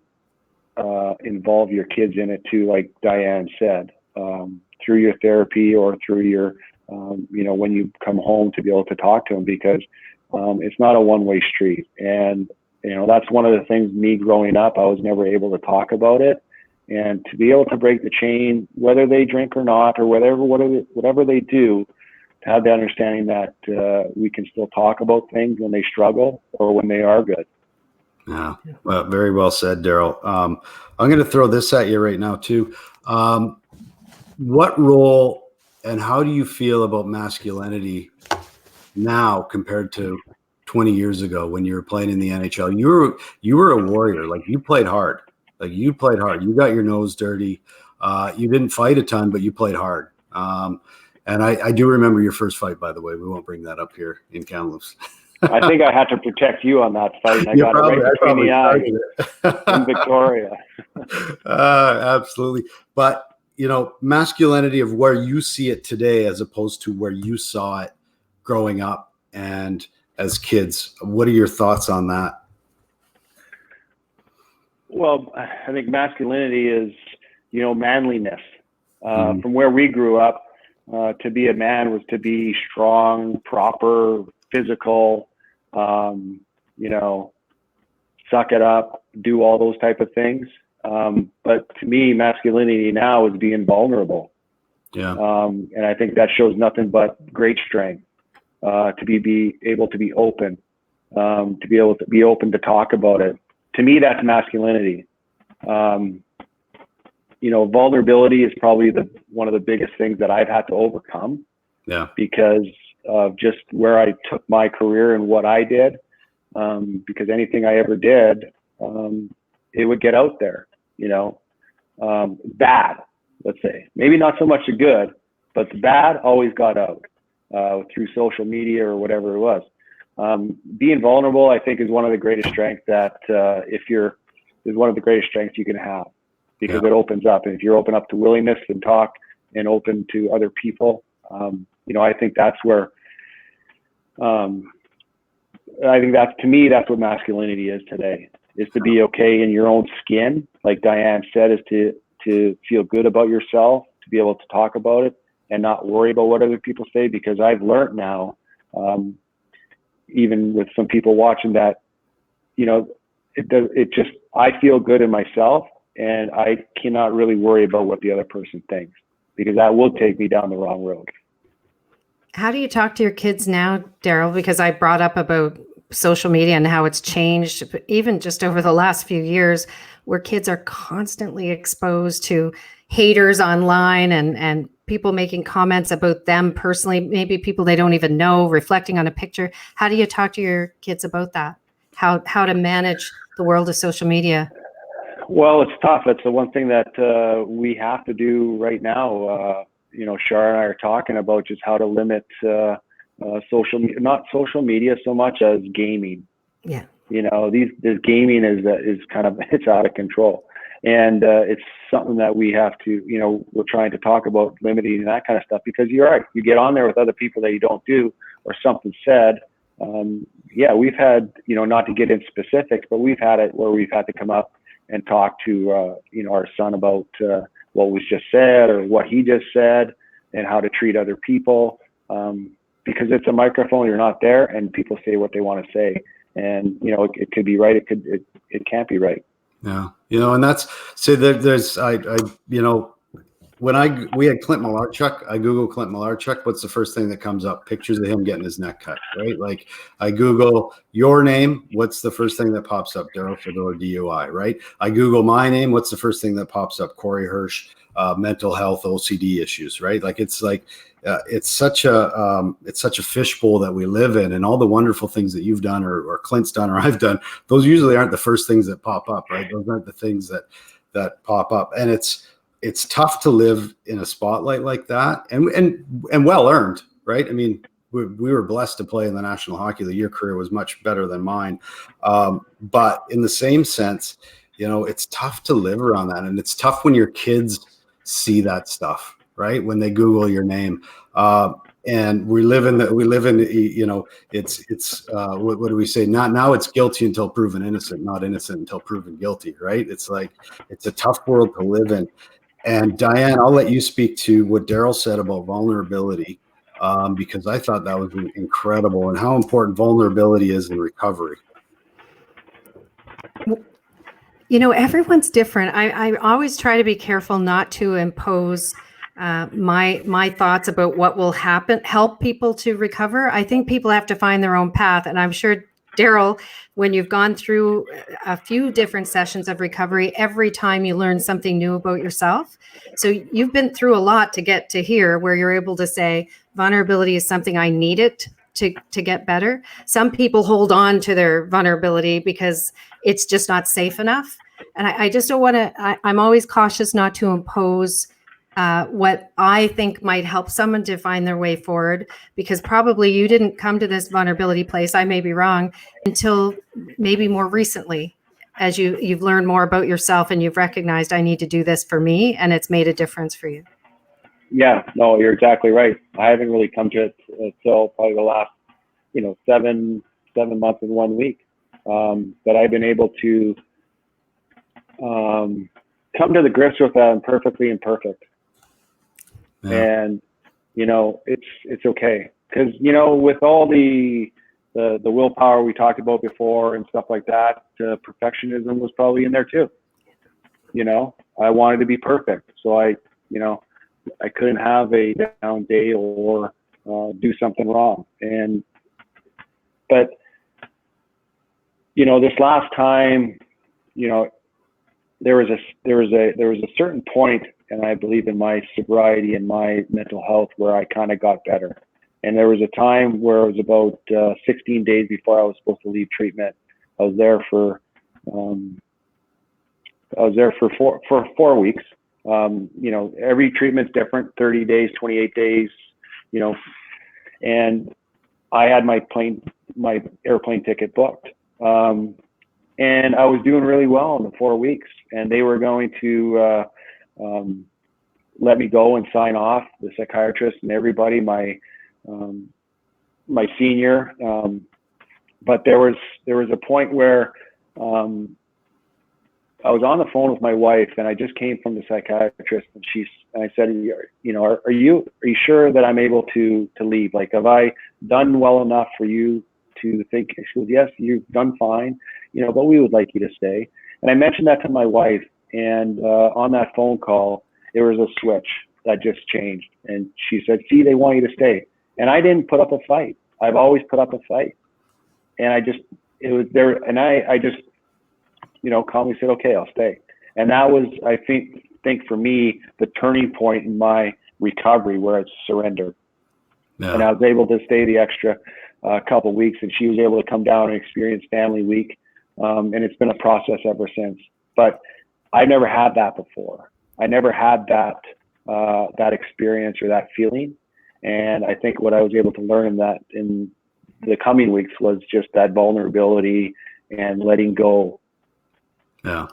involve your kids in it too, like Diane said, through your therapy or through your, when you come home, to be able to talk to them, because it's not a one-way street. And, that's one of the things, me growing up, I was never able to talk about it. And to be able to break the chain, whether they drink or not, or whatever they do, to have the understanding that we can still talk about things when they struggle or when they are good. Yeah, well, very well said, Darryl. I'm going to throw this at you right now too. What role and how do you feel about masculinity now compared to 20 years ago when you were playing in the NHL? You were a warrior. Like, you played hard. You got your nose dirty. You didn't fight a ton, but you played hard. And I do remember your first fight, by the way. We won't bring that up here in Kamloops. I think I had to protect you on that fight. I got it right between the eyes in Victoria. Absolutely. But, masculinity of where you see it today as opposed to where you saw it growing up and as kids, what are your thoughts on that? Well, I think masculinity is, manliness. From where we grew up, to be a man was to be strong, proper, physical, suck it up, do all those type of things. But to me, masculinity now is being vulnerable. Yeah. And I think that shows nothing but great strength, to be able to be open, to be able to be open to talk about it. To me, that's masculinity. Vulnerability is probably one of the biggest things that I've had to overcome. Yeah. Because of just where I took my career and what I did. Because anything I ever did, it would get out there, bad, let's say. Maybe not so much the good, but the bad always got out through social media or whatever it was. Being vulnerable, I think, is one of the greatest strengths that is one of the greatest strengths you can have, because it opens up. And if you're open up to willingness and talk and open to other people, I think that's where, to me, that's what masculinity is today, is to be okay in your own skin. Like Diane said, is to feel good about yourself, to be able to talk about it and not worry about what other people say. Because I've learned now, even with some people watching, that, I feel good in myself, and I cannot really worry about what the other person thinks, because that will take me down the wrong road. How do you talk to your kids now, Darryl? Because I brought up about social media and how it's changed, even just over the last few years, where kids are constantly exposed to haters online and people making comments about them personally, maybe people they don't even know, reflecting on a picture. How do you talk to your kids about that? How to manage the world of social media? Well, it's tough. It's the one thing that we have to do right now. Shar and I are talking about just how to limit not social media so much as gaming. Yeah. This gaming is kind of, it's out of control. And it's something that we have to, we're trying to talk about limiting that kind of stuff, because you're right. You get on there with other people that you don't do, or something said. Yeah, we've had, not to get into specifics, but we've had it where we've had to come up and talk to, our son about what was just said, or what he just said, and how to treat other people. Because it's a microphone, you're not there, and people say what they want to say. And, it could be right. It can't be right. Yeah. And that's, so there's, when we had Clint Malarchuk, I Google Clint Malarchuk. What's the first thing that comes up? Pictures of him getting his neck cut, right? Like, I Google your name. What's the first thing that pops up? Darryl Sydor, DUI, right? I Google my name. What's the first thing that pops up? Corey Hirsch, mental health, OCD issues, right? Like, it's such a fishbowl that we live in, and all the wonderful things that you've done, or Clint's done, or I've done, those usually aren't the first things that pop up, right? Those aren't the things that pop up. And it's tough to live in a spotlight like that, and well earned, right? I mean, we were blessed to play in the National Hockey League. Your career was much better than mine. But in the same sense, it's tough to live around that. And it's tough when your kids see that stuff, right? When they Google your name. And we live in, it's what do we say? Now it's guilty until proven innocent, not innocent until proven guilty, right? It's like, it's a tough world to live in. And Diane, I'll let you speak to what Darryl said about vulnerability, because I thought that was incredible, and how important vulnerability is in recovery. Everyone's different. I always try to be careful not to impose my thoughts about what will help people to recover. I think people have to find their own path. And I'm sure, Darryl, when you've gone through a few different sessions of recovery, every time you learn something new about yourself. So you've been through a lot to get to here, where you're able to say vulnerability is something I needed to get better. Some people hold on to their vulnerability because it's just not safe enough. And I just don't want to, I'm always cautious not to impose what I think might help someone to find their way forward, because probably you didn't come to this vulnerability place, I may be wrong, until maybe more recently, as you've learned more about yourself and you've recognized, I need to do this for me, and it's made a difference for you. Yeah, no, you're exactly right. I haven't really come to it until probably the last, 7 months and 1 week, that I've been able to come to the grips with that I'm perfectly imperfect. Yeah. And, it's okay. Because, with all the willpower we talked about before and stuff like that, perfectionism was probably in there too. I wanted to be perfect. So I couldn't have a down day or do something wrong. But this last time, there was a certain point, and I believe in my sobriety and my mental health, where I kind of got better. And there was a time where it was about 16 days before I was supposed to leave treatment. I was there for 4 weeks. Every treatment's different, 30 days, 28 days, and I had my airplane ticket booked. And I was doing really well in the 4 weeks, and they were going to let me go and sign off, the psychiatrist and everybody, my senior. But there was a point where I was on the phone with my wife, and I just came from the psychiatrist, and I said, are you sure that I'm able to leave? Like, have I done well enough for you to think? She goes, yes, you've done fine, but we would like you to stay. And I mentioned that to my wife, and on that phone call, there was a switch that just changed. And she said, see, they want you to stay. And I didn't put up a fight. I've always put up a fight. And I just calmly said, okay, I'll stay. And that was, I think for me, the turning point in my recovery, where it's surrendered. Yeah. And I was able to stay the extra couple weeks, and she was able to come down and experience Family Week. And it's been a process ever since. But I never had that before. I never had that experience or that feeling. And I think what I was able to learn in the coming weeks was just that vulnerability and letting go. Yeah.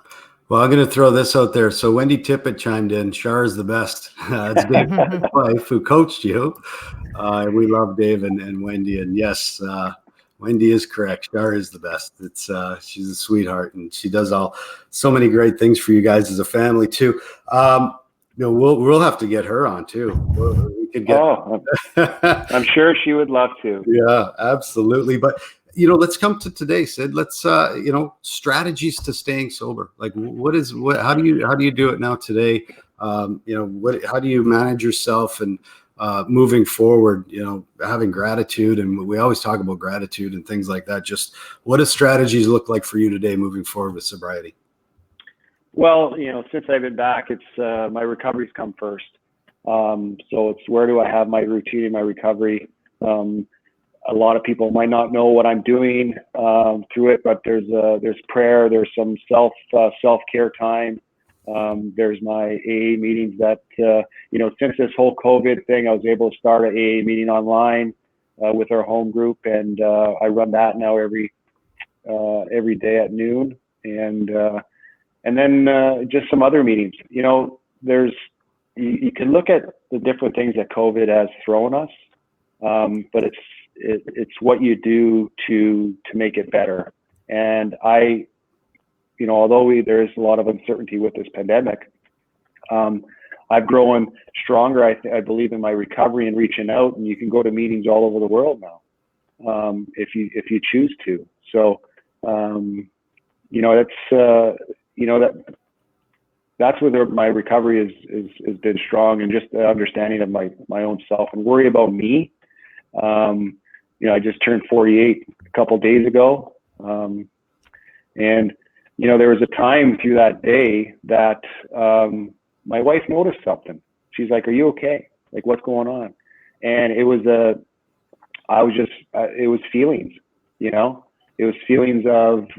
Well, I'm going to throw this out there. So Wendy Tippett chimed in. Shar is the best. It's Dave's wife who coached you. We love Dave and Wendy. And yes, Wendy is correct. Shar is the best. It's she's a sweetheart, and she does so many great things for you guys as a family too. We'll have to get her on too. We could get. Oh, I'm sure she would love to. Yeah, absolutely. But let's come to today, Sid. Let's strategies to staying sober. Like, how do you do it now today? How do you manage yourself and moving forward, having gratitude, and we always talk about gratitude and things like that. Just what does strategies look like for you today moving forward with sobriety? Well, since I've been back, it's my recovery's come first. So it's where do I have my routine in my recovery? A lot of people might not know what I'm doing through it, but there's prayer, there's some self-care time. There's my AA meetings that, since this whole COVID thing, I was able to start an AA meeting online with our home group, and I run that now every day at noon, and then just some other meetings. You can look at the different things that COVID has thrown us, but it's what you do to make it better. And although there's a lot of uncertainty with this pandemic, I've grown stronger. I believe in my recovery and reaching out, and you can go to meetings all over the world now, if you choose to. So, that's where my recovery has been strong, and just the understanding of my own self and worry about me. I just turned 48 a couple days ago, and there was a time through that day that my wife noticed something. She's like, "Are you okay? Like, what's going on?" And it was feelings, it was feelings of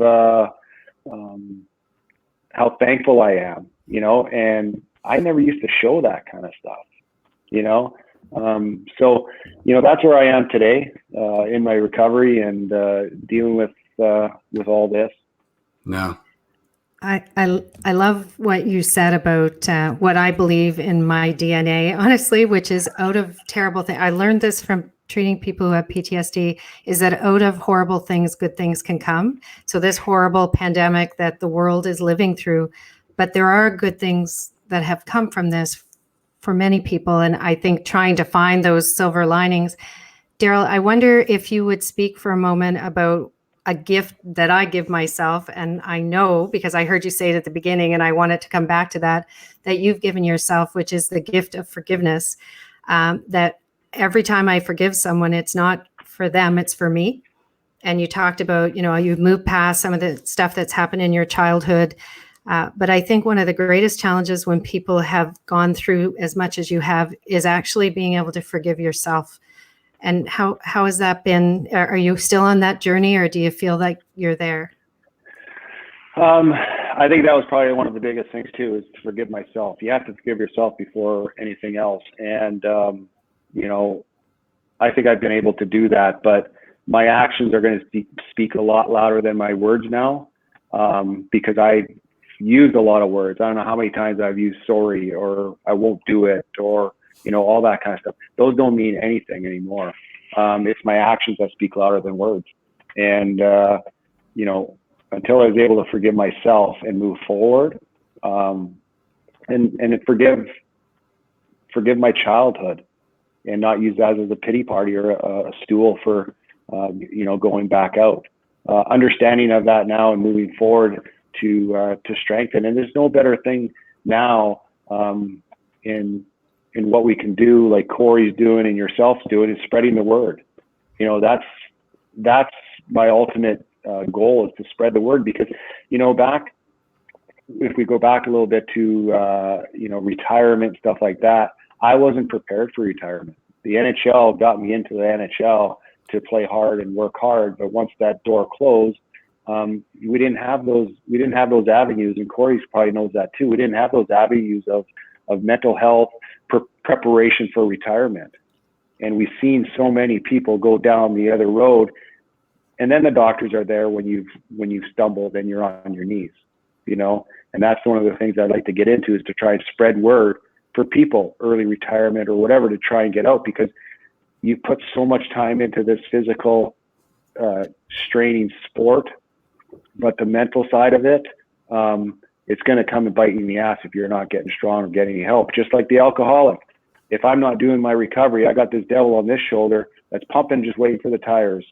how thankful I am, and I never used to show that kind of stuff, so, that's where I am today in my recovery and dealing with all this. No. I love what you said about what I believe in my DNA, honestly, which is out of terrible things. I learned this from treating people who have PTSD, is that out of horrible things, good things can come. So this horrible pandemic that the world is living through, but there are good things that have come from this for many people. And I think trying to find those silver linings. Darryl, I wonder if you would speak for a moment about a gift that I give myself. And I know, because I heard you say it at the beginning, and I wanted to come back to that you've given yourself, which is the gift of forgiveness. That every time I forgive someone, it's not for them, it's for me. And you talked about, you've moved past some of the stuff that's happened in your childhood. But I think one of the greatest challenges when people have gone through as much as you have is actually being able to forgive yourself. And how has that been? Are you still on that journey, or do you feel like you're there? I think that was probably one of the biggest things too, is to forgive myself. You have to forgive yourself before anything else. And, I think I've been able to do that, but my actions are going to speak a lot louder than my words now, because I used a lot of words. I don't know how many times I've used sorry, or I won't do it, or all that kind of stuff. Those don't mean anything anymore. It's my actions that speak louder than words. And until I was able to forgive myself and move forward, and forgive my childhood, and not use that as a pity party or a stool for going back out. Understanding of that now and moving forward to strengthen. And there's no better thing now in what we can do, like Corey's doing and yourself's doing, is spreading the word. That's my ultimate goal, is to spread the word, because if we go back a little bit to retirement, stuff like that, I wasn't prepared for retirement. The NHL got me into the NHL to play hard and work hard, but once that door closed, we didn't have those avenues, and Corey probably knows that too. We didn't have those avenues of mental health preparation for retirement. And we've seen so many people go down the other road, and then the doctors are there when you've stumbled and you're on your knees. and that's one of the things I'd like to get into, is to try and spread word for people, early retirement or whatever, to try and get out, because you put so much time into this physical straining sport, but the mental side of it, it's going to come and bite you in the ass if you're not getting strong or getting any help. Just like the alcoholic. If I'm not doing my recovery, I got this devil on this shoulder that's pumping, just waiting for the tires,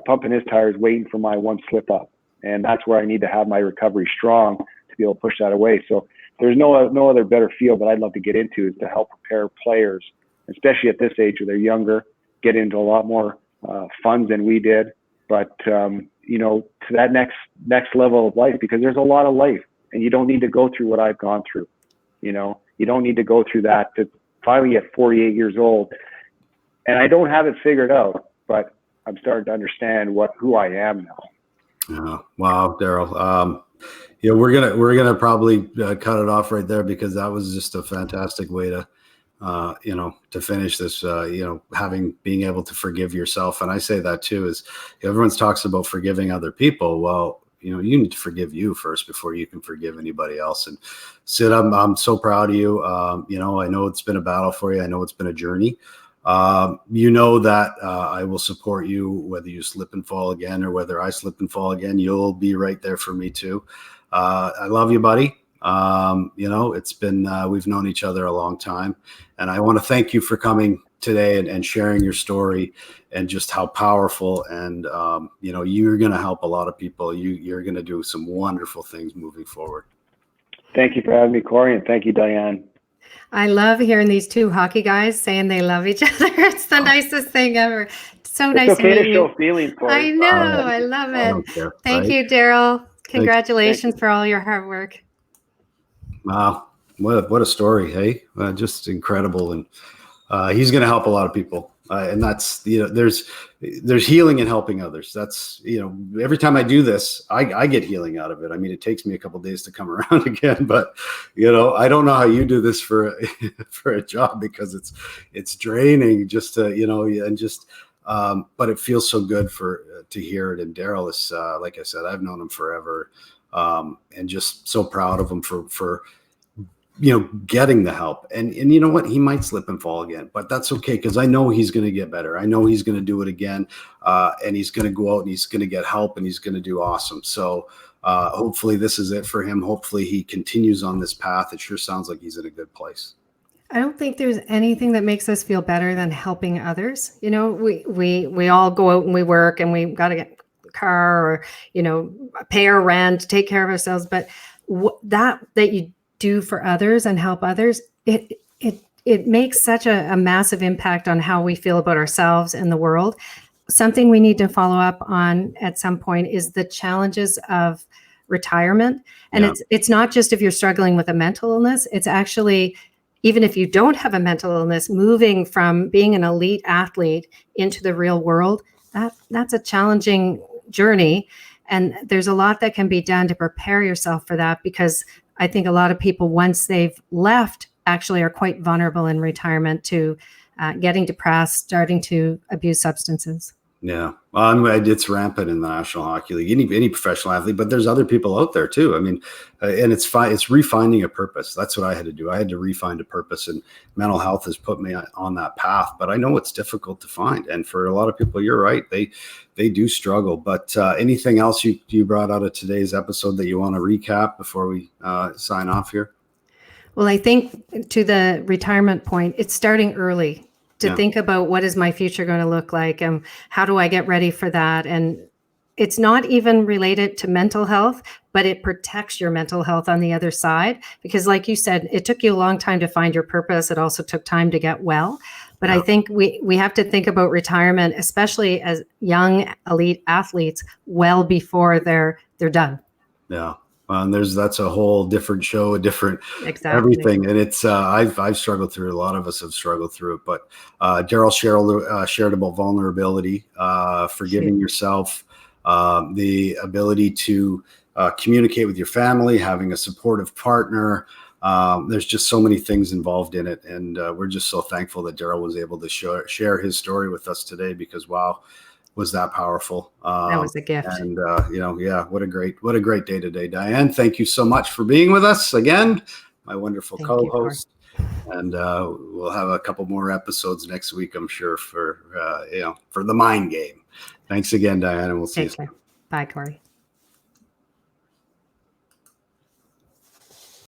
pumping his tires, waiting for my one slip up. And that's where I need to have my recovery strong to be able to push that away. So there's no other better field that I'd love to get into, is to help prepare players, especially at this age where they're younger, get into a lot more funds than we did. But, to that next level of life, because there's a lot of life, and you don't need to go through what I've gone through. You don't need to go through that to finally at 48 years old. And I don't have it figured out, but I'm starting to understand who I am now. Oh, wow, Darryl. We're gonna probably cut it off right there, because that was just a fantastic way to to finish this, being able to forgive yourself. And I say that too, is everyone talks about forgiving other people. Well, you need to forgive you first before you can forgive anybody else. And Sid, I'm so proud of you. I know it's been a battle for you. I know it's been a journey. That I will support you, whether you slip and fall again or whether I slip and fall again. You'll be right there for me too. I love you, buddy. It's been, we've known each other a long time, and I want to thank you for coming today and sharing your story, and just how powerful, and, you're going to help a lot of people. You're going to do some wonderful things moving forward. Thank you for having me, Corey, and thank you, Diane. I love hearing these two hockey guys saying they love each other. It's the nicest thing ever. So nice to meet you. It's okay to show you. feelings, Corey. I know. I love it. Thank you, Darryl. Congratulations for all your hard work. Wow. What a story. Hey, just incredible. And he's going to help a lot of people. And that's, there's healing in helping others. That's, every time I do this, I get healing out of it. I mean, it takes me a couple of days to come around again, but I don't know how you do this for a job, because it's draining just to, and just, but it feels so good to hear it. And Darryl is, like I said, I've known him forever, and just so proud of him for getting the help. And you know what? He might slip and fall again, but that's okay, because I know he's going to get better. I know he's going to do it again, and he's going to go out and he's going to get help, and he's going to do awesome. So hopefully this is it for him. Hopefully he continues on this path. It sure sounds like he's in a good place. I don't think there's anything that makes us feel better than helping others. We all go out and we work, and we got to get a car, or, pay our rent, take care of ourselves. But that you do for others and help others, it makes such a massive impact on how we feel about ourselves and the world. Something we need to follow up on at some point is the challenges of retirement. And it's not just if you're struggling with a mental illness, it's actually, even if you don't have a mental illness, moving from being an elite athlete into the real world, that's a challenging journey. And there's a lot that can be done to prepare yourself for that, because I think a lot of people, once they've left, actually are quite vulnerable in retirement to getting depressed, starting to abuse substances. Yeah, it's rampant in the National Hockey League, any professional athlete, but there's other people out there too. I mean, and it's fine. It's refinding a purpose. That's what I had to do. I had to refine a purpose, and mental health has put me on that path. But I know it's difficult to find, and for a lot of people, you're right. They do struggle. But anything else you brought out of today's episode that you want to recap before we sign off here? Well, I think to the retirement point, it's starting early. To think about, what is my future going to look like, and how do I get ready for that? And it's not even related to mental health, but it protects your mental health on the other side. Because like you said, it took you a long time to find your purpose. It also took time to get well. But I think we have to think about retirement, especially as young elite athletes, well before they're done. Yeah. And that's a whole different show, a different everything. And it's, I've struggled through it. A lot of us have struggled through it, but Darryl shared about vulnerability, forgiving yourself, the ability to communicate with your family, having a supportive partner. There's just so many things involved in it. And we're just so thankful that Darryl was able to share his story with us today, because, wow, was that powerful. That was a gift. And what a great day today, Diane. Thank you so much for being with us again, my wonderful Thank you, co-host. And we'll have a couple more episodes next week, I'm sure, for the mind game. Thanks again, Diane, and we'll see you soon. Bye, Corey.